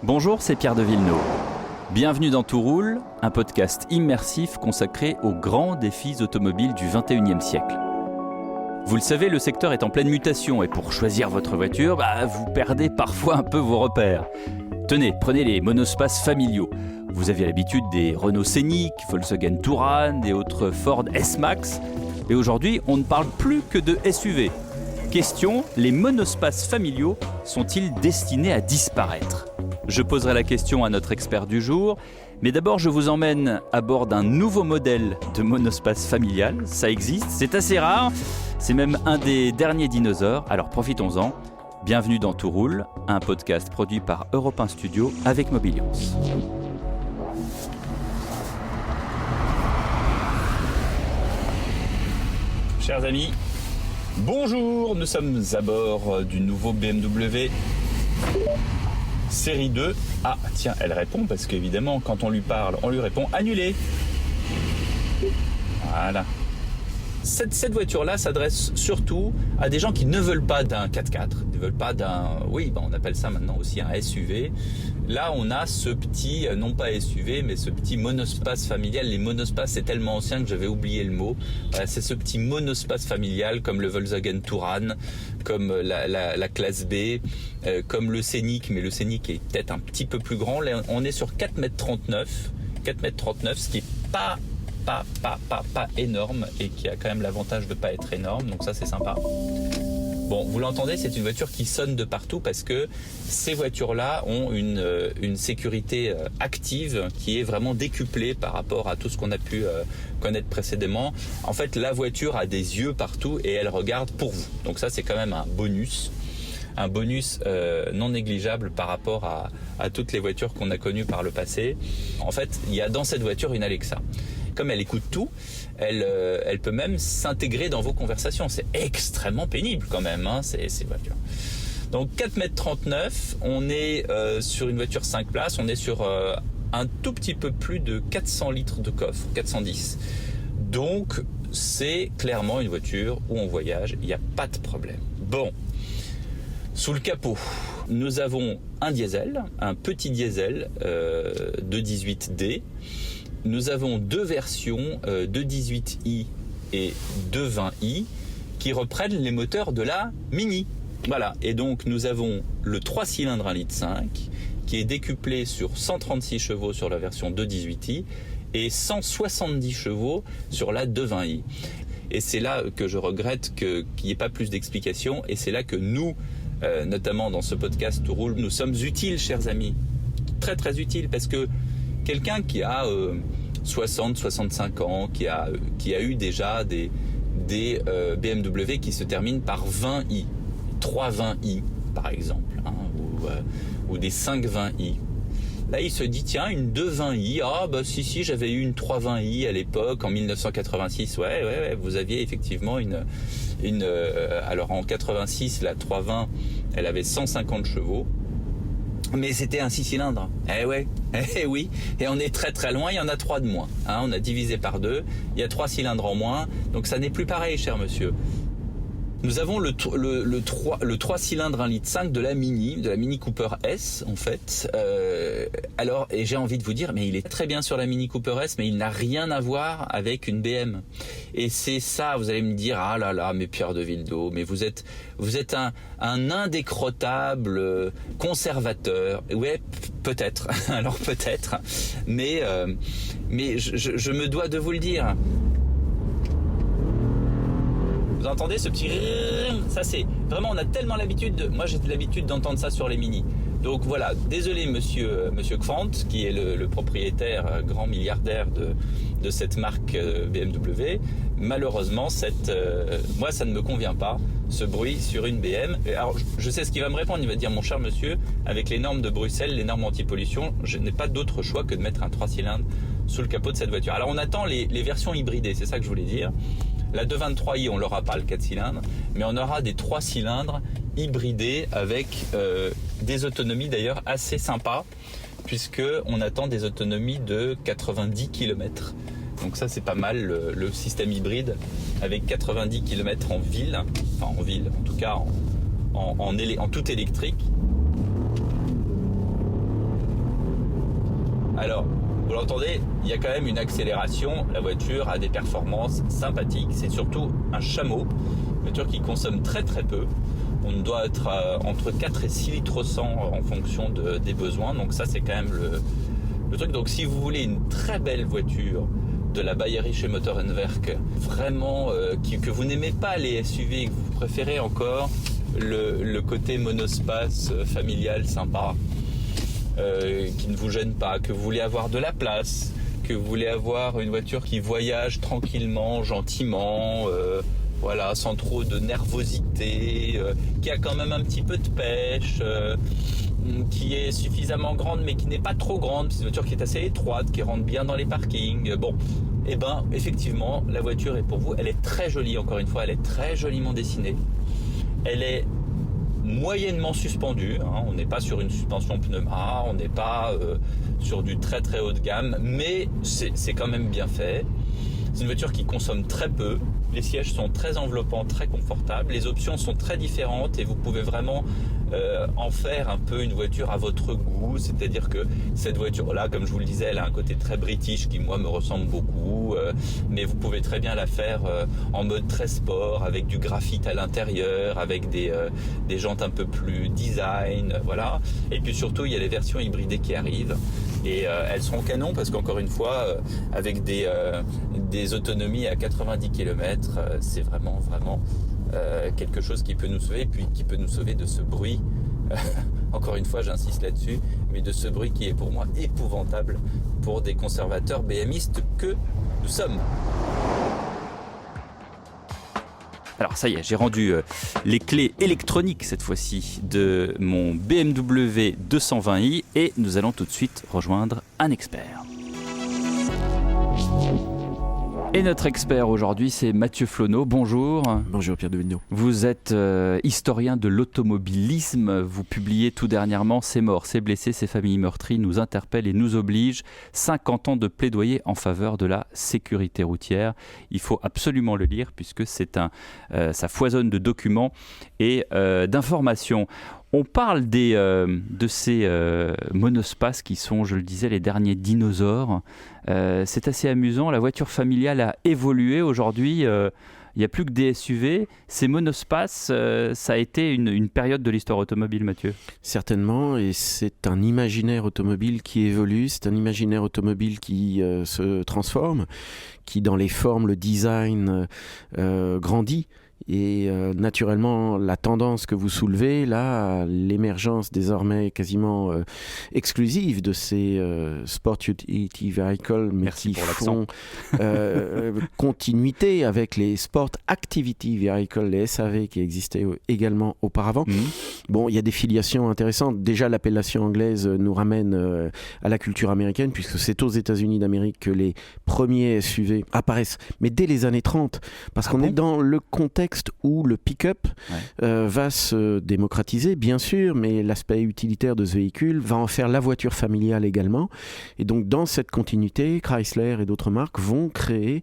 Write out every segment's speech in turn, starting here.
Bonjour, c'est Pierre de Villeneuve. Bienvenue dans Tout roule, un podcast immersif consacré aux grands défis automobiles du 21e siècle. Vous le savez, le secteur est en pleine mutation et pour choisir votre voiture, vous perdez parfois un peu vos repères. Tenez, prenez les monospaces familiaux. Vous aviez l'habitude des Renault Scénic, Volkswagen Touran et autres Ford S-Max. Et aujourd'hui, on ne parle plus que de SUV. Question, les monospaces familiaux sont-ils destinés à disparaître ? Je poserai la question à notre expert du jour, mais d'abord je vous emmène à bord d'un nouveau modèle de monospace familial. Ça existe, c'est assez rare, c'est même un des derniers dinosaures, alors profitons-en. Bienvenue dans Tout roule, un podcast produit par Europe 1 Studio avec Mobilions. Chers amis, bonjour, nous sommes à bord du nouveau BMW Série 2. Ah tiens, elle répond parce qu'évidemment quand on lui parle, on lui répond annulé. Voilà. Cette voiture-là s'adresse surtout à des gens qui ne veulent pas d'un 4x4, ne veulent pas d'un... Oui, on appelle ça maintenant aussi un SUV. Là, on a ce petit, non pas SUV, mais ce petit monospace familial. Les monospaces, c'est tellement ancien que j'avais oublié le mot. Voilà, c'est ce petit monospace familial, comme le Volkswagen Touran, comme la classe B, comme le Scénic, mais le Scénic est peut-être un petit peu plus grand. Là, on est sur 4,39 m, ce qui est pas énorme et qui a quand même l'avantage de pas être énorme, donc ça c'est sympa. Bon, vous l'entendez, c'est une voiture qui sonne de partout parce que ces voitures-là ont une sécurité active qui est vraiment décuplée par rapport à tout ce qu'on a pu connaître précédemment. En fait, la voiture a des yeux partout et elle regarde pour vous. Donc ça, c'est quand même un bonus non négligeable par rapport à toutes les voitures qu'on a connues par le passé. En fait, il y a dans cette voiture une Alexa. Comme elle écoute tout, elle peut même s'intégrer dans vos conversations. C'est extrêmement pénible quand même, ces voitures. Donc 4,39 m, on est sur une voiture 5 places, on est sur un tout petit peu plus de 400 litres de coffre, 410. Donc c'est clairement une voiture où on voyage, il n'y a pas de problème. Bon, sous le capot, nous avons un diesel, un petit diesel de 18D. Nous avons deux versions de 18i et de 20i qui reprennent les moteurs de la Mini. Voilà, et donc nous avons le 3 cylindres 1,5 litre qui est décuplé sur 136 chevaux sur la version 218i et 170 chevaux sur la 220i. Et c'est là que je regrette qu'il n'y ait pas plus d'explications et c'est là que nous, notamment dans ce podcast Tout roule, nous sommes utiles, chers amis. Très très utiles parce que quelqu'un qui a 60-65 ans, qui a eu déjà des BMW qui se terminent par 20i, 320i par exemple, ou des 520i. Là, il se dit, tiens, une 220i, si, j'avais eu une 320i à l'époque, en 1986. Ouais, vous aviez effectivement alors en 86, la 320, elle avait 150 chevaux. Mais c'était un 6 cylindres. Oui. Et on est très très loin, il y en a 3 de moins. On a divisé par 2, il y a 3 cylindres en moins. Donc ça n'est plus pareil, cher monsieur. Nous avons le 3 cylindres 1,5 litre de la Mini Cooper S en fait. Alors, et j'ai envie de vous dire, mais il est très bien sur la Mini Cooper S, mais il n'a rien à voir avec une BM. Et c'est ça, vous allez me dire, ah là là, mais Pierre de Villeneuve, mais vous êtes un indécrottable conservateur. Ouais, peut-être. Alors peut-être, mais je me dois de vous le dire. Vous entendez ce petit... Ça c'est... Vraiment, on a tellement l'habitude... Moi, j'ai l'habitude d'entendre ça sur les Mini. Donc voilà, désolé monsieur Kfant, qui est le propriétaire grand milliardaire de cette marque BMW. Malheureusement, moi, ça ne me convient pas, ce bruit sur une BM. Alors, je sais ce qu'il va me répondre. Il va dire, mon cher monsieur, avec les normes de Bruxelles, les normes anti-pollution, je n'ai pas d'autre choix que de mettre un 3 cylindres sous le capot de cette voiture. Alors, on attend les versions hybridées, c'est ça que je voulais dire. La 223i, on l'aura pas, le 4 cylindres, mais on aura des 3 cylindres hybridés avec des autonomies d'ailleurs assez sympas, puisqu'on attend des autonomies de 90 km. Donc ça, c'est pas mal, le système hybride, avec 90 km en ville, en tout cas en tout électrique. Alors, vous l'entendez, il y a quand même une accélération. La voiture a des performances sympathiques. C'est surtout un chameau, une voiture qui consomme très très peu. On doit être entre 4 et 6 litres au 100 en fonction des besoins. Donc ça, c'est quand même le truc. Donc si vous voulez une très belle voiture de la Bayerische Motorenwerk, vraiment que vous n'aimez pas les SUV et que vous préférez encore le côté monospace familial sympa, qui ne vous gêne pas, que vous voulez avoir de la place, que vous voulez avoir une voiture qui voyage tranquillement, gentiment, voilà, sans trop de nervosité, qui a quand même un petit peu de pêche, qui est suffisamment grande mais qui n'est pas trop grande, c'est une voiture qui est assez étroite, qui rentre bien dans les parkings. Bon, et ben effectivement, la voiture est pour vous. Elle est très jolie, encore une fois, elle est très joliment dessinée. Elle est moyennement suspendue, hein. On n'est pas sur une suspension pneuma, on n'est pas sur du très très haut de gamme, mais c'est quand même bien fait. C'est une voiture qui consomme très peu. Les sièges sont très enveloppants, très confortables. Les options sont très différentes et vous pouvez vraiment en faire un peu une voiture à votre goût. C'est-à-dire que cette voiture-là, comme je vous le disais, elle a un côté très british qui, moi, me ressemble beaucoup. Mais vous pouvez très bien la faire en mode très sport, avec du graphite à l'intérieur, avec des jantes un peu plus design. Voilà. Et puis surtout, il y a les versions hybridées qui arrivent. Et elles seront canon parce qu'encore une fois, avec des autonomies à 90 km, c'est vraiment quelque chose qui peut nous sauver, puis qui peut nous sauver de ce bruit. Encore une fois, j'insiste là-dessus, mais de ce bruit qui est pour moi épouvantable pour des conservateurs BMistes que nous sommes. Alors ça y est, j'ai rendu les clés électroniques cette fois-ci de mon BMW 220i et nous allons tout de suite rejoindre un expert. Et notre expert aujourd'hui, c'est Mathieu Flonneau. Bonjour. Bonjour Pierre de Vigneault. Vous êtes historien de l'automobilisme. Vous publiez tout dernièrement « Ces morts, ces blessés, ces familles meurtries nous interpellent et nous obligent. 50 ans de plaidoyer en faveur de la sécurité routière ». Il faut absolument le lire puisque ça foisonne de documents et d'informations. On parle de ces monospaces qui sont, je le disais, les derniers dinosaures. C'est assez amusant. La voiture familiale a évolué aujourd'hui. Il n'y a plus que des SUV. Ces monospaces, ça a été une période de l'histoire automobile, Mathieu. Certainement, et c'est un imaginaire automobile qui évolue. C'est un imaginaire automobile qui se transforme, qui dans les formes, le design grandit. Et naturellement, la tendance que vous soulevez, là, l'émergence désormais quasiment exclusive de ces Sport Utility Vehicles, mais merci qui pour font continuité avec les Sport Activity Vehicles, les SAV qui existaient également auparavant. Bon, il y a des filiations intéressantes. Déjà, l'appellation anglaise nous ramène à la culture américaine, puisque c'est aux États-Unis d'Amérique que les premiers SUV apparaissent, mais dès les années 30, parce qu'on est dans le contexte où le pick-up va se démocratiser, bien sûr, mais l'aspect utilitaire de ce véhicule va en faire la voiture familiale également. Et donc, dans cette continuité, Chrysler et d'autres marques vont créer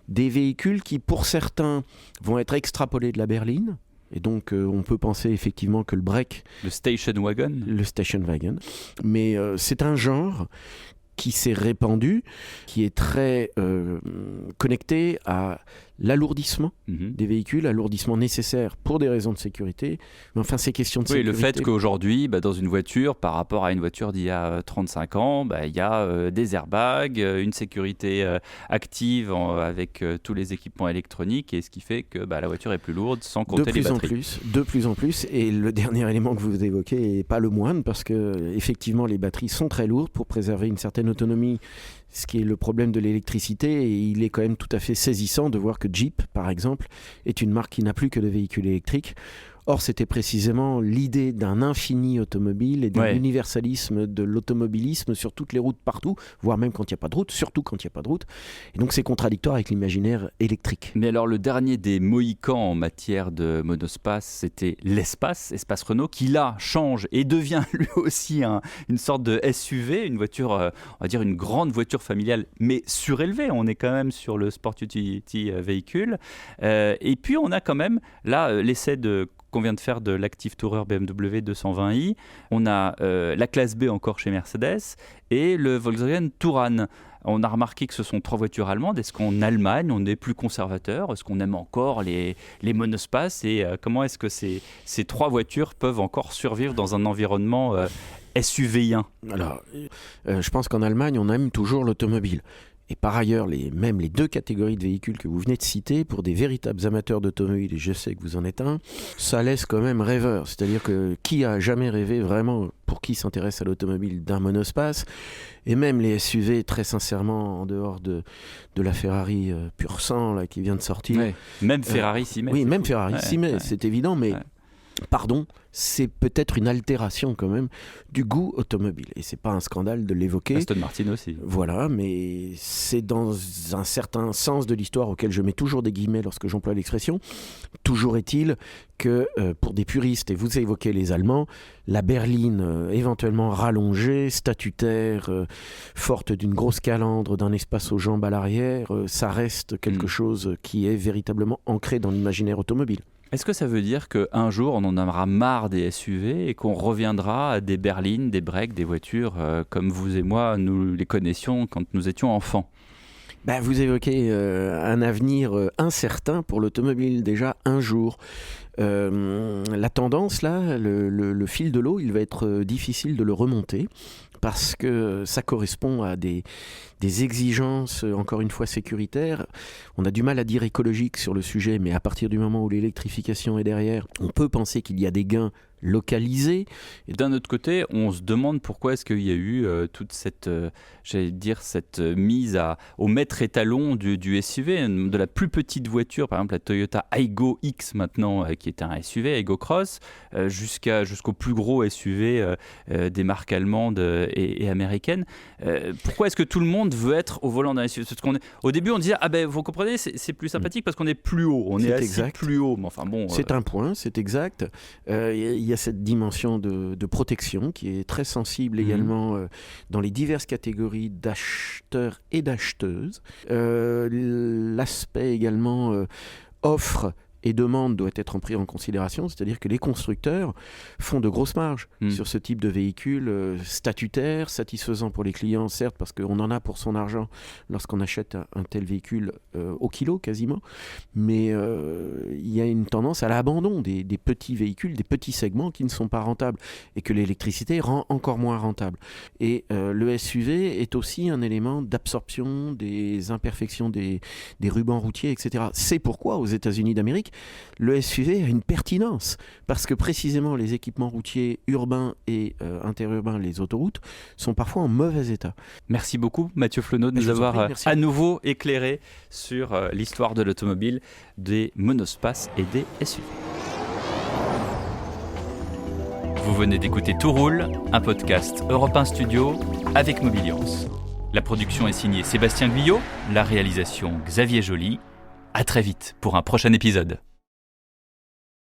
des véhicules qui, pour certains, vont être extrapolés de la berline. Et donc, on peut penser effectivement que le break... Le station wagon. Le station wagon. Mais c'est un genre qui s'est répandu, qui est très connecté à l'alourdissement des véhicules, alourdissement nécessaire pour des raisons de sécurité. Mais enfin, ces questions de sécurité... Oui, le fait qu'aujourd'hui, dans une voiture, par rapport à une voiture d'il y a 35 ans, il y a des airbags, une sécurité active avec tous les équipements électroniques, et ce qui fait que la voiture est plus lourde, sans compter les batteries. De plus en plus, et le dernier élément que vous évoquez n'est pas le moindre, parce que effectivement, les batteries sont très lourdes pour préserver une certaine autonomie, ce qui est le problème de l'électricité, et il est quand même tout à fait saisissant de voir que Jeep, par exemple, est une marque qui n'a plus que de véhicules électriques. Or, c'était précisément l'idée d'un infini automobile et d'un universalisme de l'automobilisme sur toutes les routes partout, voire même quand il n'y a pas de route, surtout quand il n'y a pas de route. Et donc, c'est contradictoire avec l'imaginaire électrique. Mais alors, le dernier des Mohicans en matière de monospace, c'était l'espace Renault, qui là change et devient lui aussi une sorte de SUV, une voiture, on va dire une grande voiture familiale, mais surélevée. On est quand même sur le Sport Utility véhicule. Et puis, on a quand même là l'essai de qu'on vient de faire de l'Active Tourer BMW 220i. On a la classe B encore chez Mercedes et le Volkswagen Touran. On a remarqué que ce sont 3 voitures allemandes. Est-ce qu'en Allemagne, on est plus conservateur? Est-ce qu'on aime encore les monospaces? Et comment est-ce que ces 3 voitures peuvent encore survivre dans un environnement SUV-ien? Alors, je pense qu'en Allemagne, on aime toujours l'automobile. Et par ailleurs, même les 2 catégories de véhicules que vous venez de citer, pour des véritables amateurs d'automobile, et je sais que vous en êtes un, ça laisse quand même rêveur. C'est-à-dire que qui a jamais rêvé vraiment, pour qui s'intéresse à l'automobile, d'un monospace? Et même les SUV, très sincèrement, en dehors de la Ferrari pur sang là, qui vient de sortir. Ouais. Même Ferrari s'y met. Oui, même Ferrari s'y met, c'est évident, mais... Ouais. Pardon, c'est peut-être une altération quand même du goût automobile. Et c'est pas un scandale de l'évoquer. Aston Martin aussi. Voilà, mais c'est dans un certain sens de l'histoire auquel je mets toujours des guillemets lorsque j'emploie l'expression. Toujours est-il que pour des puristes, et vous évoquez les Allemands, la berline éventuellement rallongée, statutaire, forte d'une grosse calandre, d'un espace aux jambes à l'arrière, ça reste quelque chose qui est véritablement ancré dans l'imaginaire automobile. Est-ce que ça veut dire qu'un jour, on en aura marre des SUV et qu'on reviendra à des berlines, des breaks, des voitures comme vous et moi, nous les connaissions quand nous étions enfants? Vous évoquez un avenir incertain pour l'automobile, déjà un jour. La tendance, là, le fil de l'eau, il va être difficile de le remonter parce que ça correspond à des exigences, encore une fois, sécuritaires. On a du mal à dire écologique sur le sujet, mais à partir du moment où l'électrification est derrière, on peut penser qu'il y a des gains localisés. Et d'un autre côté, on se demande pourquoi est-ce qu'il y a eu toute cette, cette mise au maître étalon du SUV, de la plus petite voiture, par exemple la Toyota Aygo X maintenant, qui est un SUV, Aygo Cross, jusqu'au plus gros SUV des marques allemandes et américaines. Pourquoi est-ce que tout le monde veut être au volant d'un SUV? Au début, on disait, vous comprenez, c'est plus sympathique parce qu'on est plus haut, on est assis plus haut. Mais enfin, bon, c'est un point, c'est exact. Il y a cette dimension de protection qui est très sensible également dans les diverses catégories d'acheteurs et d'acheteuses. L'aspect également offre et demande doit être pris en considération, c'est-à-dire que les constructeurs font de grosses marges sur ce type de véhicule statutaire, satisfaisant pour les clients, certes, parce qu'on en a pour son argent lorsqu'on achète un tel véhicule au kilo quasiment, mais il y a une tendance à l'abandon des petits véhicules, des petits segments qui ne sont pas rentables et que l'électricité rend encore moins rentable. Et le SUV est aussi un élément d'absorption des imperfections des rubans routiers, etc. C'est pourquoi aux États-Unis d'Amérique, le SUV a une pertinence, parce que précisément les équipements routiers urbains et interurbains, les autoroutes, sont parfois en mauvais état. Merci beaucoup Mathieu Flonneau de nous avoir à nouveau éclairé sur l'histoire de l'automobile, des monospaces et des SUV. Vous venez d'écouter Tout roule, un podcast Europe 1 Studio avec Mobiliance. La production est signée Sébastien Guyot, la réalisation Xavier Joly. À très vite pour un prochain épisode.